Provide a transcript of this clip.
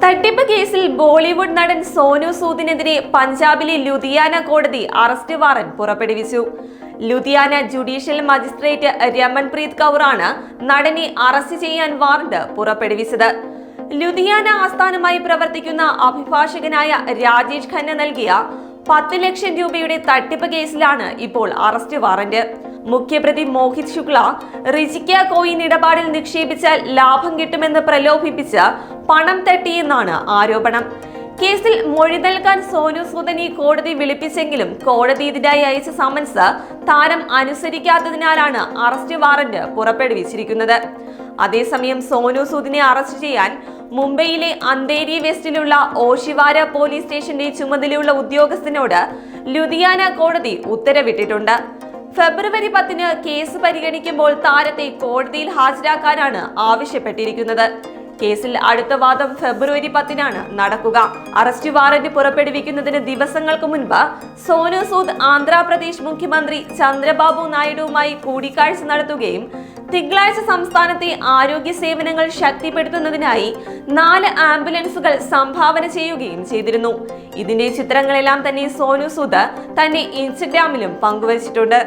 തട്ടിപ്പ് കേസിൽ ബോളിവുഡ് നടൻ സോനു സൂദിനെതിരെ പഞ്ചാബിലെ ലുധിയാന കോടതി അറസ്റ്റ് വാറന്റ് പുറപ്പെടുവിച്ചു. ലുധിയാന ജുഡീഷ്യൽ മജിസ്ട്രേറ്റ് രമൺപ്രീത് കൗറാണ് നടനെ അറസ്റ്റ് ചെയ്യാൻ വാറന്റ് പുറപ്പെടുവിച്ചത്. ലുധിയാന ആസ്ഥാനമായി പ്രവർത്തിക്കുന്ന അഭിഭാഷകനായ രാജേഷ് ഖന്ന നൽകിയ 10 ലക്ഷം രൂപയുടെ തട്ടിപ്പ് കേസിലാണ് ഇപ്പോൾ അറസ്റ്റ് വാറന്റ്. മുഖ്യപ്രതി മോഹിത് ശുക്ല റിജിക്ക കോയിൻ ഇടപാടിൽ നിക്ഷേപിച്ചാൽ ലാഭം കിട്ടുമെന്ന് പ്രലോഭിപ്പിച്ച് പണം തട്ടിയെന്നാണ് ആരോപണം. കേസിൽ മൊഴി നൽകാൻ സോനു സൂദിനെ കോടതി വിളിപ്പിച്ചെങ്കിലും കോടതി ഇതിനായി അയച്ച സമൻസ് താരം അനുസരിക്കാത്തതിനാലാണ് അറസ്റ്റ് വാറന്റ് പുറപ്പെടുവിച്ചിരിക്കുന്നത്. അതേസമയം സോനു സൂദിനെ അറസ്റ്റ് ചെയ്യാൻ മുംബൈയിലെ അന്തേരി വെസ്റ്റിലുള്ള ഓഷിവാര പോലീസ് സ്റ്റേഷന്റെ ചുമതലയുള്ള ഉദ്യോഗസ്ഥനോട് ലുധിയാന കോടതി ഉത്തരവിട്ടിട്ടുണ്ട്. ഫെബ്രുവരി 10 കേസ് പരിഗണിക്കുമ്പോൾ താരത്തെ കോടതിയിൽ ഹാജരാക്കാനാണ് ആവശ്യപ്പെട്ടിരിക്കുന്നത്. കേസിൽ അടുത്ത വാദം ഫെബ്രുവരി 10 നടക്കുക. അറസ്റ്റ് വാറന്റ് പുറപ്പെടുവിക്കുന്നതിന് ദിവസങ്ങൾക്ക് മുൻപ് സോനു സൂദ് ആന്ധ്രാപ്രദേശ് മുഖ്യമന്ത്രി ചന്ദ്രബാബു നായിഡുവുമായി കൂടിക്കാഴ്ച നടത്തുകയും തിങ്കളാഴ്ച സംസ്ഥാനത്തെ ആരോഗ്യ സേവനങ്ങൾ ശക്തിപ്പെടുത്തുന്നതിനായി 4 ആംബുലൻസുകൾ സംഭാവന ചെയ്യുകയും ചെയ്തിരുന്നു. ഇതിന്റെ ചിത്രങ്ങളെല്ലാം തന്നെ സോനു സൂദ് തന്റെ ഇൻസ്റ്റഗ്രാമിലും പങ്കുവച്ചിട്ടുണ്ട്.